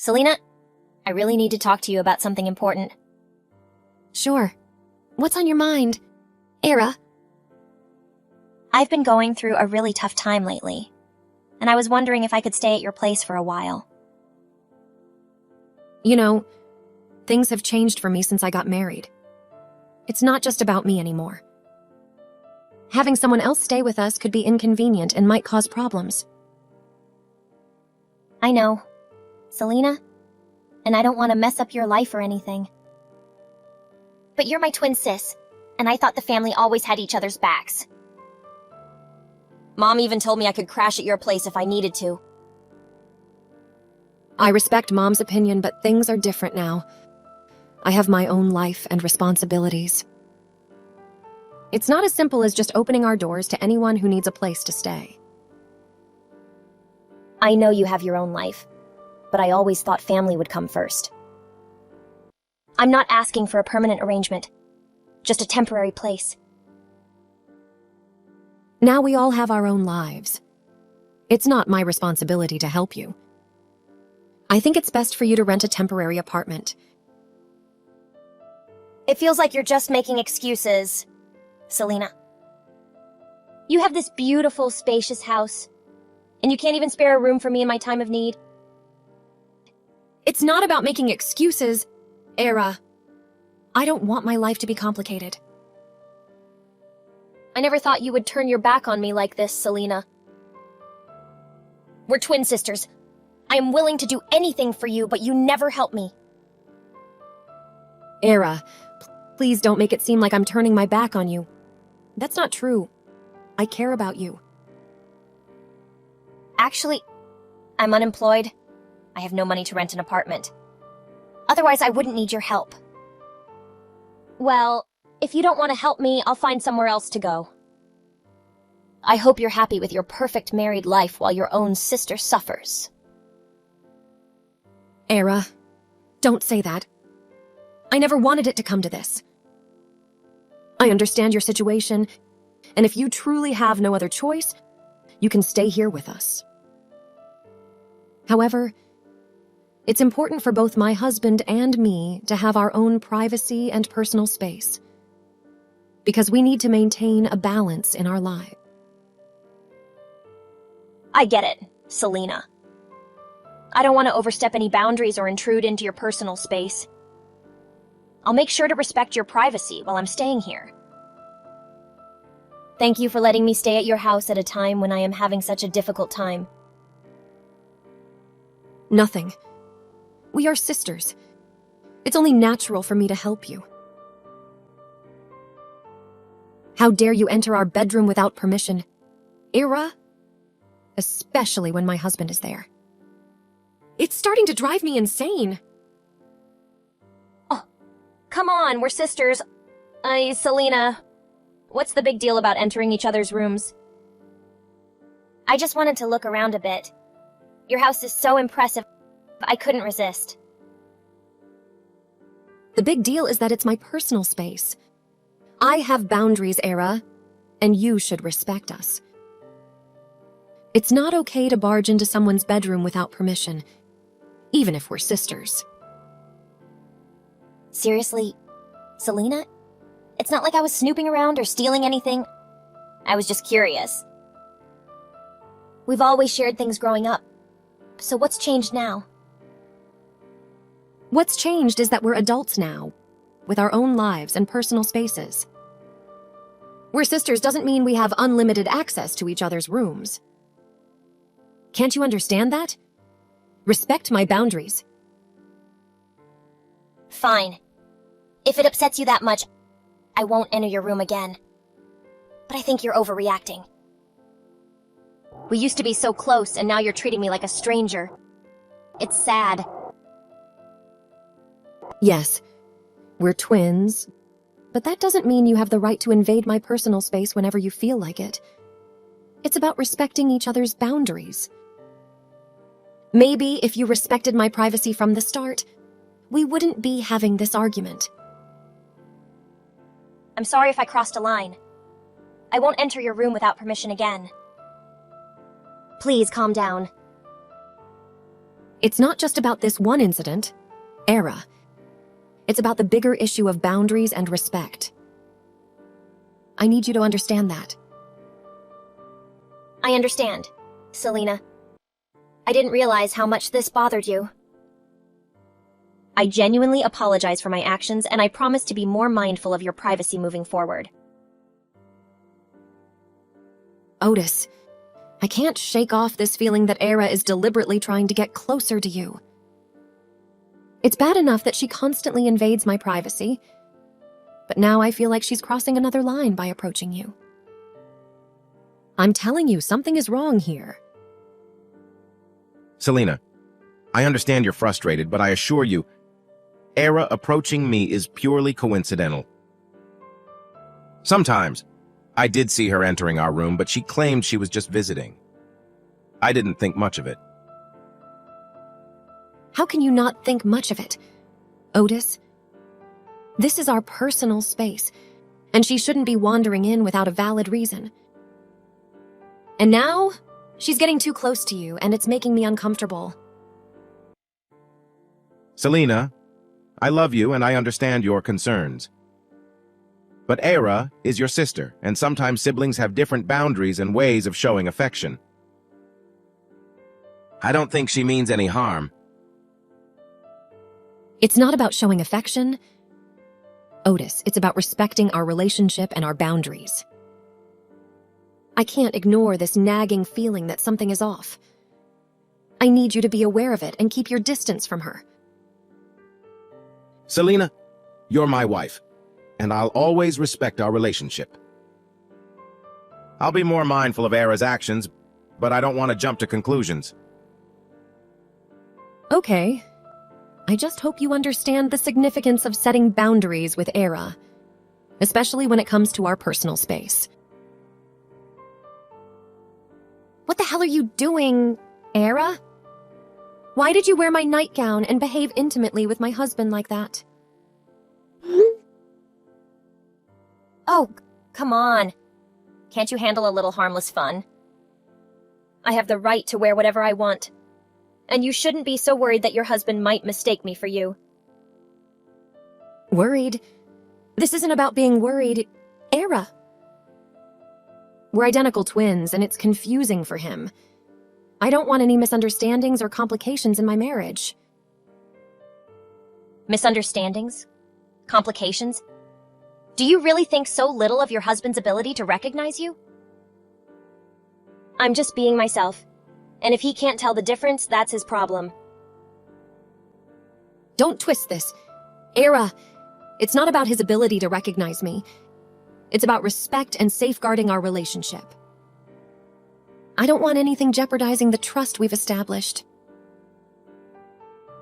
Selena, I really need to talk to you about something important. Sure. What's on your mind? Era? I've been going through a really tough time lately, and I was wondering if I could stay at your place for a while. You know, things have changed for me since I got married. It's not just about me anymore. Having someone else stay with us could be inconvenient and might cause problems. I know, Selena, and I don't want to mess up your life or anything. But you're my twin sis, and I thought the family always had each other's backs. Mom even told me I could crash at your place if I needed to. I respect Mom's opinion, but things are different now. I have my own life and responsibilities. It's not as simple as just opening our doors to anyone who needs a place to stay. I know you have your own life, but I always thought family would come first. I'm not asking for a permanent arrangement, just a temporary place. Now we all have our own lives. It's not my responsibility to help you. I think it's best for you to rent a temporary apartment. It feels like you're just making excuses, Selena. You have this beautiful, spacious house, and you can't even spare a room for me in my time of need. It's not about making excuses, Era. I don't want my life to be complicated. I never thought you would turn your back on me like this, Selena. We're twin sisters. I am willing to do anything for you, but you never help me. Era, please don't make it seem like I'm turning my back on you. That's not true. I care about you. Actually, I'm unemployed. I have no money to rent an apartment. Otherwise, I wouldn't need your help. Well, if you don't want to help me, I'll find somewhere else to go. I hope you're happy with your perfect married life while your own sister suffers. Era, don't say that. I never wanted it to come to this. I understand your situation, and if you truly have no other choice, you can stay here with us. However, it's important for both my husband and me to have our own privacy and personal space, because we need to maintain a balance in our lives. I get it, Selena. I don't want to overstep any boundaries or intrude into your personal space. I'll make sure to respect your privacy while I'm staying here. Thank you for letting me stay at your house at a time when I am having such a difficult time. Nothing. We are sisters. It's only natural for me to help you. How dare you enter our bedroom without permission? Era? Especially when my husband is there. It's starting to drive me insane. Oh, come on, we're sisters. Selena, what's the big deal about entering each other's rooms? I just wanted to look around a bit. Your house is so impressive, I couldn't resist. The big deal is that it's my personal space. I have boundaries, Era, and you should respect us. It's not okay to barge into someone's bedroom without permission, even if we're sisters. Seriously, Selena? It's not like I was snooping around or stealing anything. I was just curious. We've always shared things growing up. So what's changed now? What's changed is that we're adults now, with our own lives and personal spaces. We're sisters doesn't mean we have unlimited access to each other's rooms. Can't you understand that? Respect my boundaries. Fine. If it upsets you that much, I won't enter your room again. But I think you're overreacting. We used to be so close, and now you're treating me like a stranger. It's sad. Yes, we're twins, but that doesn't mean you have the right to invade my personal space whenever you feel like it. It's about respecting each other's boundaries. Maybe if you respected my privacy from the start, we wouldn't be having this argument. I'm sorry if I crossed a line. I won't enter your room without permission again. Please calm down. It's not just about this one incident, Era. It's about the bigger issue of boundaries and respect. I need you to understand that. I understand, Selena. I didn't realize how much this bothered you. I genuinely apologize for my actions, and I promise to be more mindful of your privacy moving forward. Otis, I can't shake off this feeling that Era is deliberately trying to get closer to you. It's bad enough that she constantly invades my privacy, but now I feel like she's crossing another line by approaching you. I'm telling you, something is wrong here. Selena, I understand you're frustrated, but I assure you, Era approaching me is purely coincidental. Sometimes, I did see her entering our room, but she claimed she was just visiting. I didn't think much of it. How can you not think much of it? Otis, this is our personal space, and she shouldn't be wandering in without a valid reason. And now, she's getting too close to you, and it's making me uncomfortable. Selena, I love you and I understand your concerns. But Era is your sister, and sometimes siblings have different boundaries and ways of showing affection. I don't think she means any harm. It's not about showing affection, Otis. It's about respecting our relationship and our boundaries. I can't ignore this nagging feeling that something is off. I need you to be aware of it and keep your distance from her. Selena, you're my wife, and I'll always respect our relationship. I'll be more mindful of Era's actions, but I don't want to jump to conclusions. Okay. I just hope you understand the significance of setting boundaries with Era, especially when it comes to our personal space. What the hell are you doing, Era? Why did you wear my nightgown and behave intimately with my husband like that? Oh, come on. Can't you handle a little harmless fun? I have the right to wear whatever I want. And you shouldn't be so worried that your husband might mistake me for you. Worried? This isn't about being worried. Era. We're identical twins, and it's confusing for him. I don't want any misunderstandings or complications in my marriage. Misunderstandings? Complications? Do you really think so little of your husband's ability to recognize you? I'm just being myself. And if he can't tell the difference, that's his problem. Don't twist this. Era, it's not about his ability to recognize me. It's about respect and safeguarding our relationship. I don't want anything jeopardizing the trust we've established.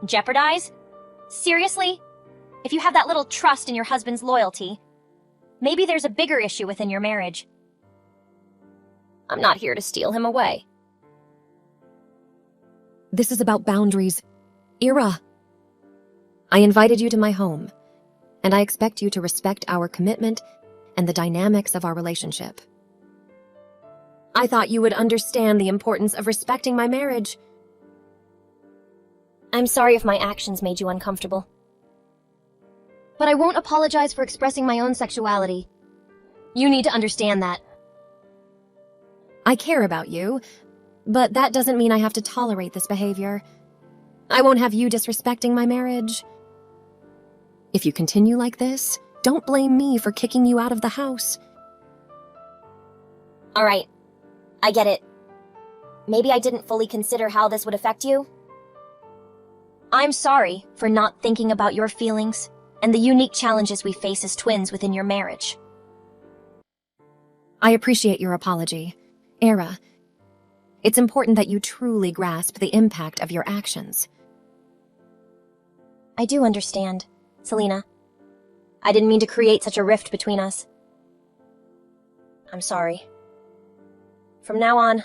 Jeopardize? Seriously? If you have that little trust in your husband's loyalty, maybe there's a bigger issue within your marriage. I'm not here to steal him away. This is about boundaries. Era. I invited you to my home, and I expect you to respect our commitment and the dynamics of our relationship. I thought you would understand the importance of respecting my marriage. I'm sorry if my actions made you uncomfortable. But I won't apologize for expressing my own sexuality. You need to understand that. I care about you, but that doesn't mean I have to tolerate this behavior. I won't have you disrespecting my marriage. If you continue like this, don't blame me for kicking you out of the house. All right. I get it. Maybe I didn't fully consider how this would affect you. I'm sorry for not thinking about your feelings and the unique challenges we face as twins within your marriage. I appreciate your apology. Era, it's important that you truly grasp the impact of your actions. I do understand, Selena. I didn't mean to create such a rift between us. I'm sorry. From now on,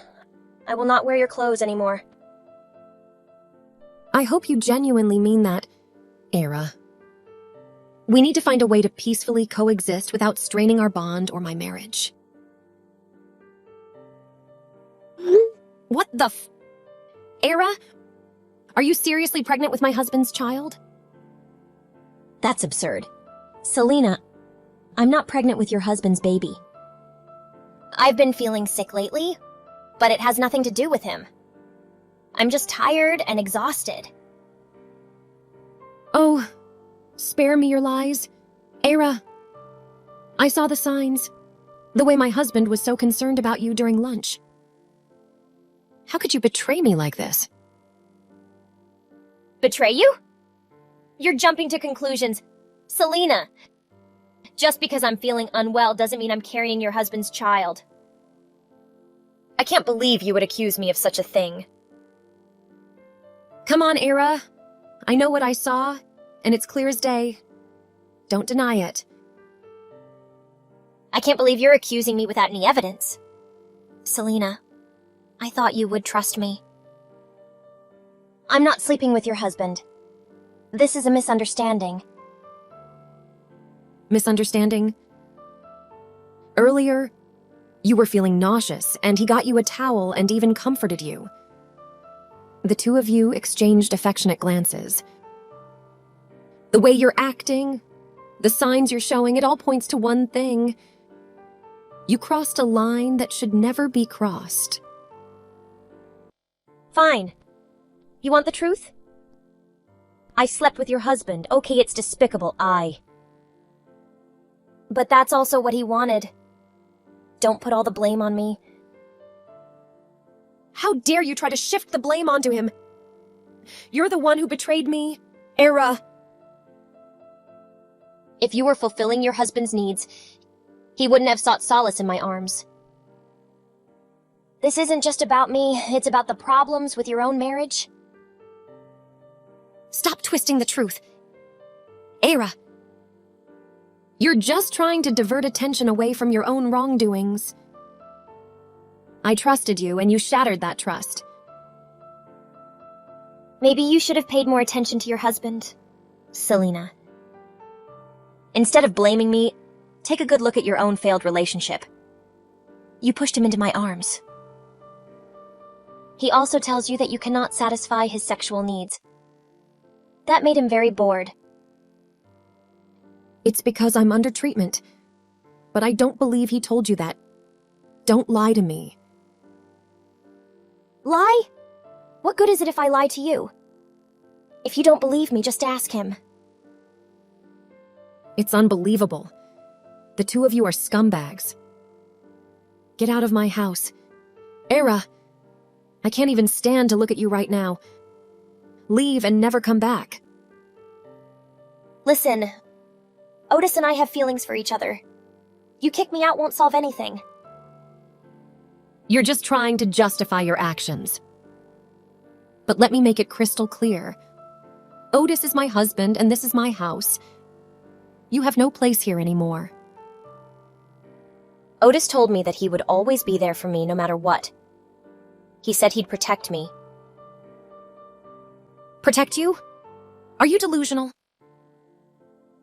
I will not wear your clothes anymore. I hope you genuinely mean that, Era. We need to find a way to peacefully coexist without straining our bond or my marriage. What the Era? Are you seriously pregnant with my husband's child? That's absurd. Selena, I'm not pregnant with your husband's baby. I've been feeling sick lately, but it has nothing to do with him. I'm just tired and exhausted. Oh, spare me your lies. Era, I saw the signs. The way my husband was so concerned about you during lunch. How could you betray me like this? Betray you? You're jumping to conclusions. Selena, just because I'm feeling unwell doesn't mean I'm carrying your husband's child. I can't believe you would accuse me of such a thing. Come on, Era. I know what I saw, and it's clear as day. Don't deny it. I can't believe you're accusing me without any evidence. Selena, I thought you would trust me. I'm not sleeping with your husband. This is a misunderstanding. Misunderstanding? Earlier, you were feeling nauseous, and he got you a towel and even comforted you. The two of you exchanged affectionate glances. The way you're acting, the signs you're showing, it all points to one thing. You crossed a line that should never be crossed. Fine. You want the truth? I slept with your husband. Okay, it's despicable. But that's also what he wanted. Don't put all the blame on me. How dare you try to shift the blame onto him? You're the one who betrayed me, Era. If you were fulfilling your husband's needs, he wouldn't have sought solace in my arms. This isn't just about me, it's about the problems with your own marriage. Stop twisting the truth. Era, you're just trying to divert attention away from your own wrongdoings. I trusted you, and you shattered that trust. Maybe you should have paid more attention to your husband, Selena. Instead of blaming me, take a good look at your own failed relationship. You pushed him into my arms. He also tells you that you cannot satisfy his sexual needs. That made him very bored. It's because I'm under treatment. But I don't believe he told you that. Don't lie to me. Lie? What good is it if I lie to you? If you don't believe me, just ask him. It's unbelievable. The two of you are scumbags. Get out of my house. Era, I can't even stand to look at you right now. Leave and never come back. Listen, Otis and I have feelings for each other. You kick me out won't solve anything. You're just trying to justify your actions. But let me make it crystal clear. Otis is my husband, and this is my house. You have no place here anymore. Otis told me that he would always be there for me no matter what. He said he'd protect me. Protect you? Are you delusional?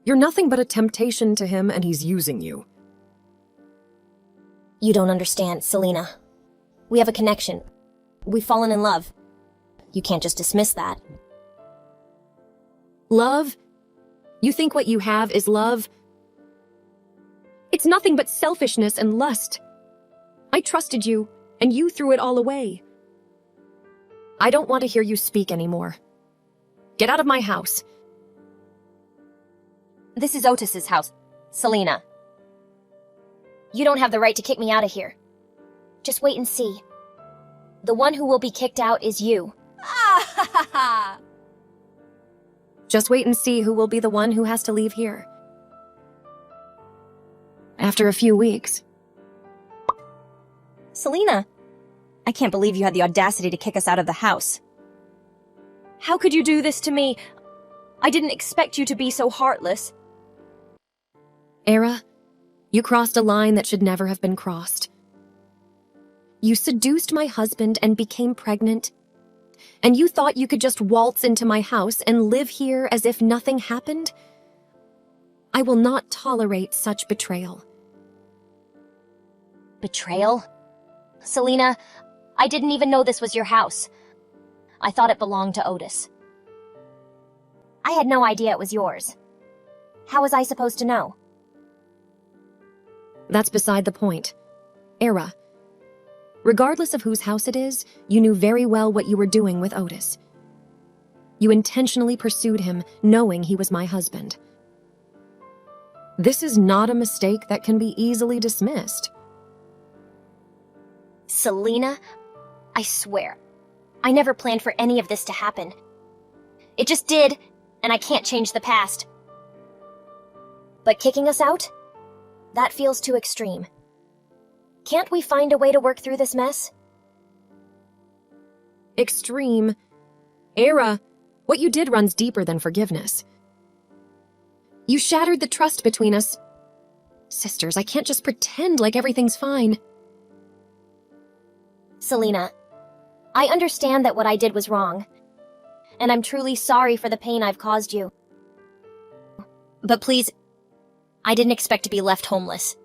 You're nothing but a temptation to him, and he's using you. You don't understand, Selena. We have a connection. We've fallen in love. You can't just dismiss that. Love? You think what you have is love? It's nothing but selfishness and lust. I trusted you, and you threw it all away. I don't want to hear you speak anymore. Get out of my house. This is Otis's house, Selena. You don't have the right to kick me out of here. Just wait and see. The one who will be kicked out is you. Just wait and see who will be the one who has to leave here. After a few weeks. Selena, I can't believe you had the audacity to kick us out of the house. How could you do this to me? I didn't expect you to be so heartless. Era, you crossed a line that should never have been crossed. You seduced my husband and became pregnant, and you thought you could just waltz into my house and live here as if nothing happened? I will not tolerate such betrayal. Betrayal? Selena, I didn't even know this was your house. I thought it belonged to Otis. I had no idea it was yours. How was I supposed to know? That's beside the point. Era. Regardless of whose house it is, you knew very well what you were doing with Otis. You intentionally pursued him, knowing he was my husband. This is not a mistake that can be easily dismissed. Selina, I swear, I never planned for any of this to happen. It just did, and I can't change the past. But kicking us out? That feels too extreme. Can't we find a way to work through this mess? Extreme. Era, what you did runs deeper than forgiveness. You shattered the trust between us. Sisters, I can't just pretend like everything's fine. Selina, I understand that what I did was wrong, and I'm truly sorry for the pain I've caused you. But please, I didn't expect to be left homeless.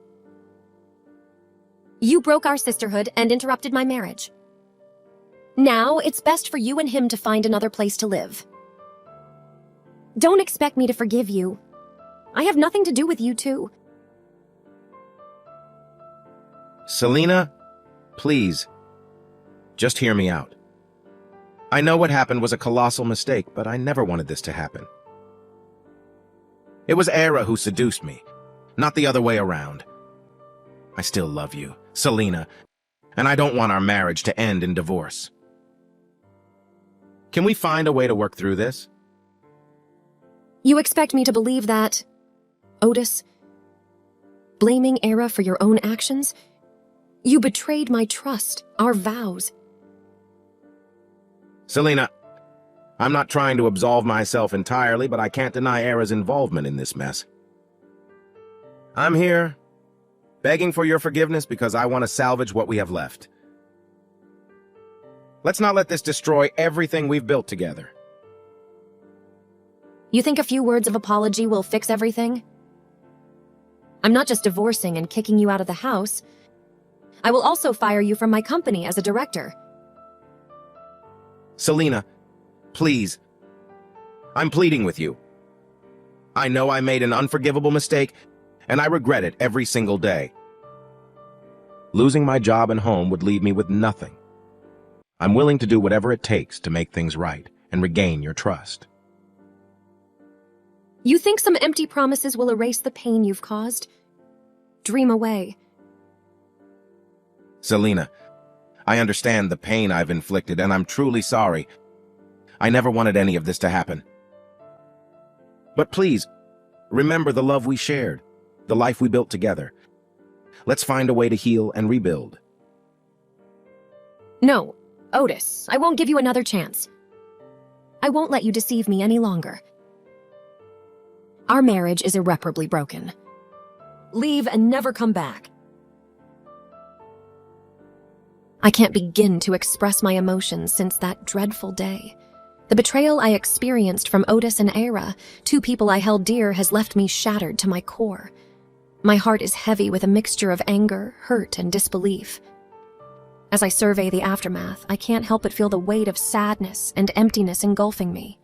You broke our sisterhood and interrupted my marriage. Now, it's best for you and him to find another place to live. Don't expect me to forgive you. I have nothing to do with you two. Selina, please, just hear me out. I know what happened was a colossal mistake, but I never wanted this to happen. It was Era who seduced me, not the other way around. I still love you, Selina, and I don't want our marriage to end in divorce. Can we find a way to work through this? You expect me to believe that, Otis? Blaming Era for your own actions? You betrayed my trust, our vows. Selina, I'm not trying to absolve myself entirely, but I can't deny Era's involvement in this mess. I'm here, begging for your forgiveness because I want to salvage what we have left. Let's not let this destroy everything we've built together. You think a few words of apology will fix everything? I'm not just divorcing and kicking you out of the house. I will also fire you from my company as a director. Selina, please. I'm pleading with you. I know I made an unforgivable mistake, and I regret it every single day. Losing my job and home would leave me with nothing. I'm willing to do whatever it takes to make things right and regain your trust. You think some empty promises will erase the pain you've caused? Dream away. Selina, I understand the pain I've inflicted, and I'm truly sorry. I never wanted any of this to happen. But please, remember the love we shared, the life we built together. Let's find a way to heal and rebuild. No, Otis, I won't give you another chance. I won't let you deceive me any longer. Our marriage is irreparably broken. Leave and never come back. I can't begin to express my emotions since that dreadful day. The betrayal I experienced from Otis and Era, two people I held dear, has left me shattered to my core. My heart is heavy with a mixture of anger, hurt, and disbelief. As I survey the aftermath, I can't help but feel the weight of sadness and emptiness engulfing me.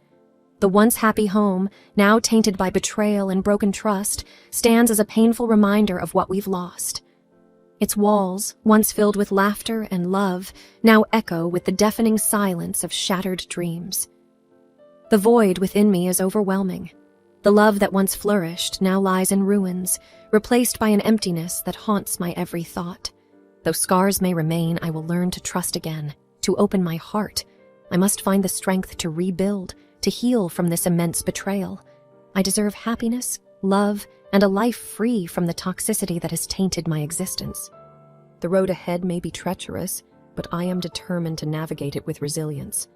The once happy home, now tainted by betrayal and broken trust, stands as a painful reminder of what we've lost. Its walls, once filled with laughter and love, now echo with the deafening silence of shattered dreams. The void within me is overwhelming. The love that once flourished now lies in ruins, replaced by an emptiness that haunts my every thought. Though scars may remain, I will learn to trust again, to open my heart. I must find the strength to rebuild, to heal from this immense betrayal. I deserve happiness, love, and a life free from the toxicity that has tainted my existence. The road ahead may be treacherous, but I am determined to navigate it with resilience.